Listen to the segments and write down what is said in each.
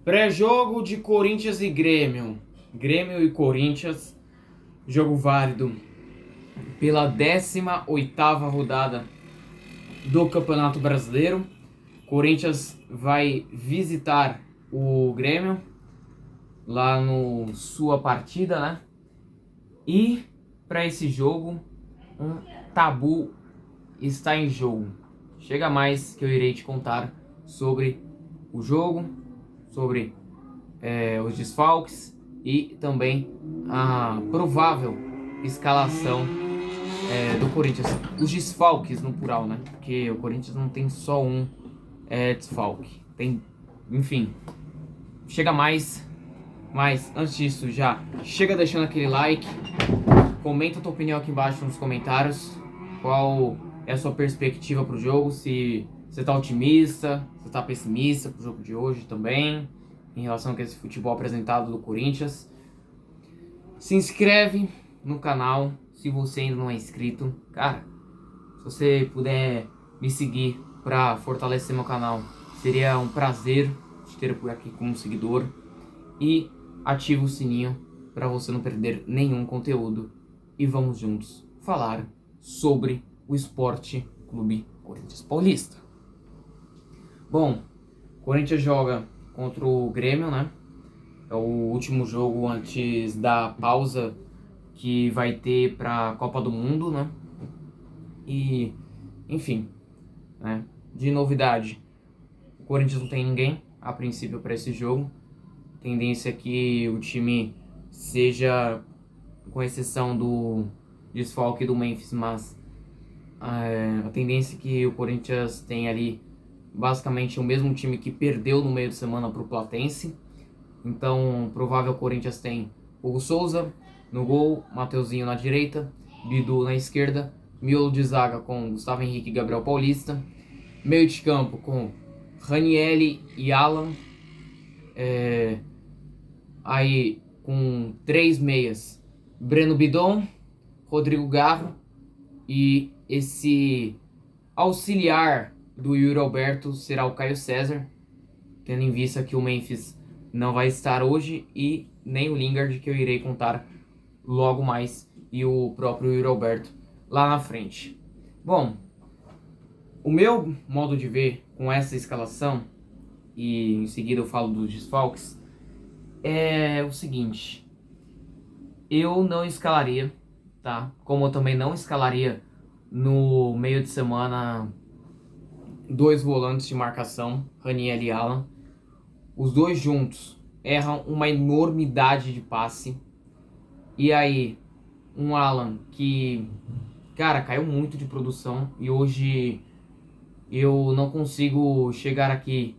Pré-jogo de Corinthians e Grêmio. Grêmio e Corinthians. Jogo válido pela 18ª rodada do Campeonato Brasileiro. Corinthians vai visitar o Grêmio lá no sua partida, né? E para esse jogo, um tabu está em jogo. Chega mais que eu irei te contar sobre o jogo, sobre os desfalques e também a provável escalação do Corinthians. Os desfalques no plural, né? Porque o Corinthians não tem só um desfalque. Tem, enfim, chega mais. Mas antes disso, já chega deixando aquele like, comenta a tua opinião aqui embaixo nos comentários. Qual é a sua perspectiva pro jogo? Se você tá otimista, se tá pessimista pro jogo de hoje também, em relação a esse futebol apresentado do Corinthians. Se inscreve no canal se você ainda não é inscrito. Cara, se você puder me seguir para fortalecer meu canal, seria um prazer te ter por aqui como seguidor. E ativa o sininho para você não perder nenhum conteúdo. E vamos juntos falar sobre o Esporte Clube Corinthians Paulista. Bom, Corinthians joga contra o Grêmio, né? É o último jogo antes da pausa que vai ter para a Copa do Mundo, né? E, enfim, né? De novidade, o Corinthians não tem ninguém a princípio para esse jogo. Tendência é que o time seja, com exceção do desfalque do Memphis, mas a tendência é que o Corinthians tem ali basicamente o mesmo time que perdeu no meio de semana para o Platense. Então, provável Corinthians tem Hugo Souza no gol, Mateuzinho na direita, Bidu na esquerda, miolo de zaga com Gustavo Henrique e Gabriel Paulista, meio de campo com Ranieri e Alan, aí com 3 meias, Breno Bidon, Rodrigo Garro e esse auxiliar do Yuri Alberto será o Caio César, tendo em vista que o Memphis não vai estar hoje e nem o Lingard, que eu irei contar logo mais, e o próprio Yuri Alberto lá na frente. Bom, o meu modo de ver com essa escalação, e em seguida eu falo dos desfalques, é o seguinte: eu não escalaria, tá? Como eu também não escalaria no meio de semana 2 volantes de marcação, Ranieri e Alan. Os dois juntos erram uma enormidade de passe. E aí, um Alan que, cara, caiu muito de produção e hoje eu não consigo chegar aqui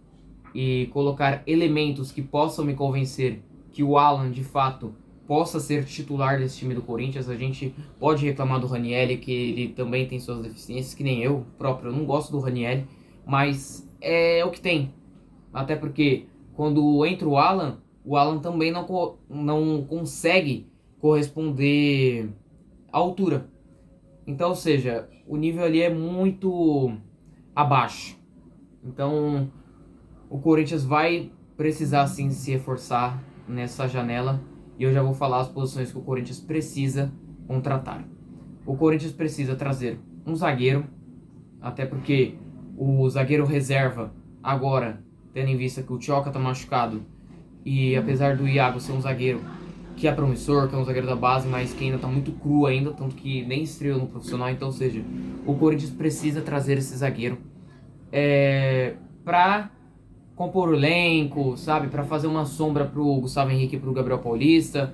e colocar elementos que possam me convencer que o Alan, de fato, possa ser titular desse time do Corinthians. A gente pode reclamar do Ranieri, que ele também tem suas deficiências, que nem eu próprio. Eu não gosto do Ranieri, mas é o que tem. Até porque quando entra o Alan também não consegue corresponder à altura. Então, ou seja, o nível ali é muito abaixo. Então, o Corinthians vai precisar sim se reforçar nessa janela. E eu já vou falar as posições que o Corinthians precisa contratar. O Corinthians precisa trazer um zagueiro, até porque o zagueiro reserva agora, tendo em vista que o Tioca tá machucado, e apesar do Iago ser um zagueiro que é promissor, que é um zagueiro da base, mas que ainda tá muito cru ainda, tanto que nem estreou no profissional. Então, ou seja, o Corinthians precisa trazer esse zagueiro pra compor o elenco, sabe? Pra fazer uma sombra pro Gustavo Henrique e pro Gabriel Paulista.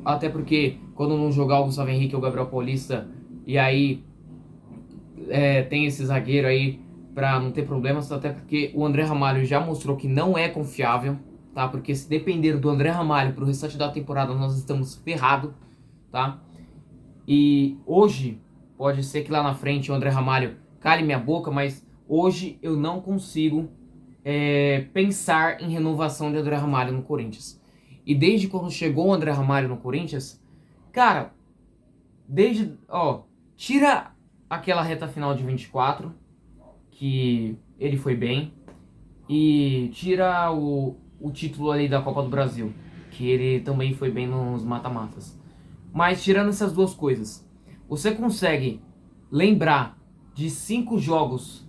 Até porque quando não jogar o Gustavo Henrique ou o Gabriel Paulista, e aí tem esse zagueiro aí pra não ter problemas, até porque o André Ramalho já mostrou que não é confiável, tá? Porque se depender do André Ramalho pro restante da temporada, nós estamos ferrados, tá? E hoje, pode ser que lá na frente o André Ramalho cale minha boca, mas hoje eu não consigo pensar em renovação de André Ramalho no Corinthians. E desde quando chegou o André Ramalho no Corinthians, cara, tira aquela reta final de 24, que ele foi bem, e tira o título ali da Copa do Brasil, que ele também foi bem nos mata-matas. Mas tirando essas duas coisas, você consegue lembrar de 5 jogos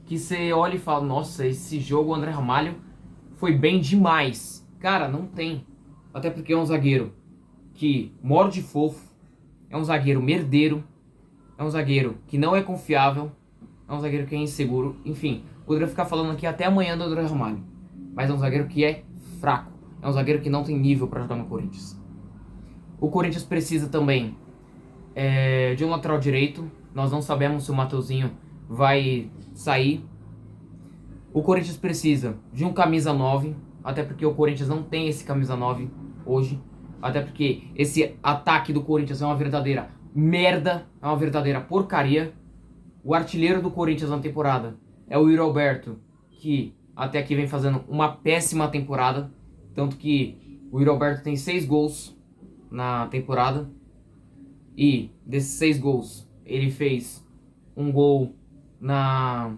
que você olha e fala, nossa, esse jogo o André Ramalho foi bem demais. Cara, não tem. Até porque é um zagueiro que morde fofo, é um zagueiro merdeiro, é um zagueiro que não é confiável, é um zagueiro que é inseguro. Enfim, poderia ficar falando aqui até amanhã do André Ramalho. Mas é um zagueiro que é fraco. É um zagueiro que não tem nível para jogar no Corinthians. O Corinthians precisa também de um lateral direito. Nós não sabemos se o Mateuzinho vai sair. O Corinthians precisa de um camisa 9. Até porque o Corinthians não tem esse camisa 9 hoje. Até porque esse ataque do Corinthians é uma verdadeira merda. É uma verdadeira porcaria. O artilheiro do Corinthians na temporada é o Yuri Alberto, que até aqui vem fazendo uma péssima temporada. Tanto que o Yuri Alberto tem 6 gols na temporada. E desses 6 gols, ele fez um gol na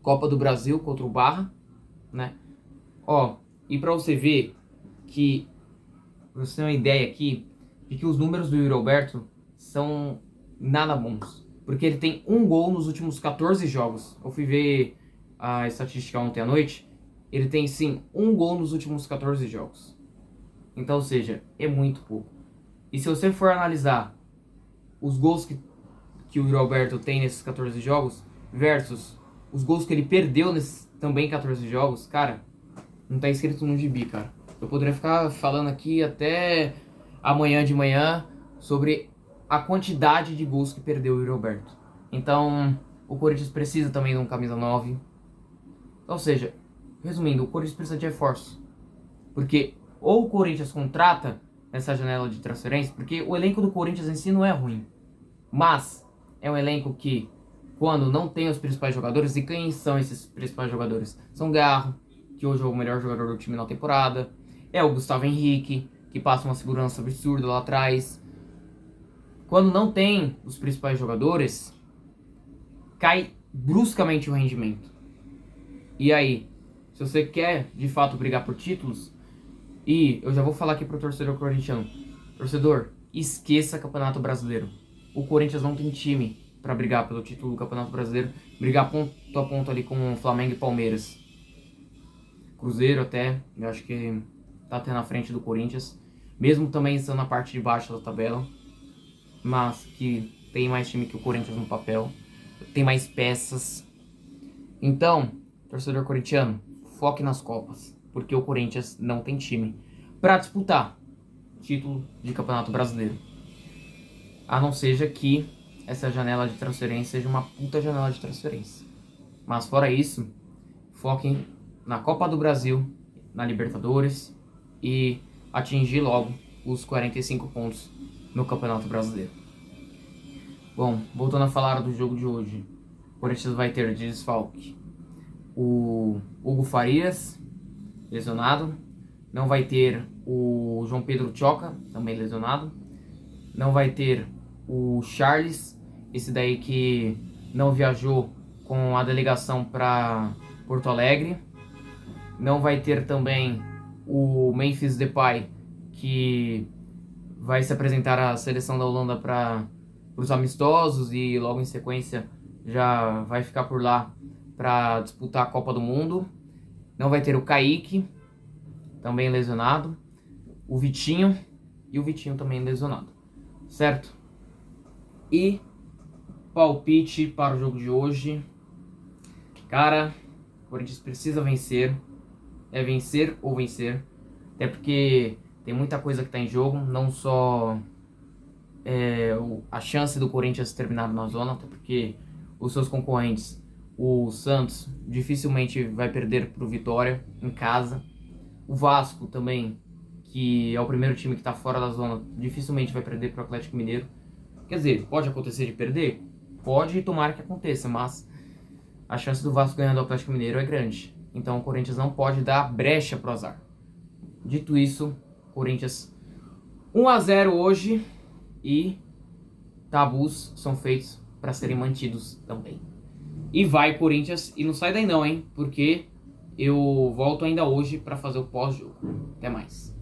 Copa do Brasil contra o Barra, né? Ó, e pra você ver que, pra você ter uma ideia aqui, de que os números do Yuri Alberto são nada bons. Porque ele tem um gol nos últimos 14 jogos. Eu fui ver a estatística ontem à noite. Ele tem, sim, um gol nos últimos 14 jogos. Então, ou seja, é muito pouco. E se você for analisar os gols que o Yuri Alberto tem nesses 14 jogos versus os gols que ele perdeu nesses também 14 jogos, cara, não tá escrito no gibi, cara. Eu poderia ficar falando aqui até amanhã de manhã sobre a quantidade de gols que perdeu o Yuri Alberto. Então, o Corinthians precisa também de um camisa 9. Ou seja, resumindo, o Corinthians precisa de reforço. Porque ou o Corinthians contrata nessa janela de transferência, porque o elenco do Corinthians em si não é ruim. Mas é um elenco que, quando não tem os principais jogadores, e quem são esses principais jogadores? São Garro, que hoje é o melhor jogador do time na temporada. É o Gustavo Henrique, que passa uma segurança absurda lá atrás. Quando não tem os principais jogadores, cai bruscamente o rendimento. E aí, se você quer de fato brigar por títulos, e eu já vou falar aqui pro torcedor corintiano, torcedor, esqueça Campeonato Brasileiro. O Corinthians não tem time para brigar pelo título do Campeonato Brasileiro, brigar ponto a ponto ali com o Flamengo e Palmeiras. Cruzeiro até, eu acho que tá até na frente do Corinthians, mesmo também estando na parte de baixo da tabela, mas que tem mais time que o Corinthians no papel, tem mais peças. Então, torcedor corintiano, foque nas Copas, porque o Corinthians não tem time para disputar título de Campeonato Brasileiro. A não seja que essa janela de transferência seja uma puta janela de transferência. Mas fora isso, foquem na Copa do Brasil, na Libertadores e atingir logo os 45 pontos no Campeonato Brasileiro. Bom, voltando a falar do jogo de hoje, o Corinthians vai ter de desfalque o Hugo Farias, lesionado. Não vai ter o João Pedro Choca, também lesionado. Não vai ter o Charles, esse daí que não viajou com a delegação para Porto Alegre. Não vai ter também o Memphis Depay, que vai se apresentar à seleção da Holanda para os amistosos e logo em sequência já vai ficar por lá para disputar a Copa do Mundo. Não vai ter o Kaique, também lesionado. O Vitinho e o Vitinho também lesionado. Certo? E palpite para o jogo de hoje. Cara, o Corinthians precisa vencer. É vencer ou vencer. Até porque tem muita coisa que está em jogo. Não só a chance do Corinthians terminar na zona. Até porque os seus concorrentes, o Santos, dificilmente vai perder para o Vitória em casa. O Vasco também, que é o primeiro time que está fora da zona, dificilmente vai perder para o Atlético Mineiro. Quer dizer, pode acontecer de perder? Pode, tomara que aconteça, mas a chance do Vasco ganhar do Atlético Mineiro é grande. Então o Corinthians não pode dar brecha pro azar. Dito isso, Corinthians 1-0 hoje e tabus são feitos para serem mantidos também. E vai Corinthians, e não sai daí não, hein? Porque Eu volto ainda hoje para fazer o pós-jogo. Até mais.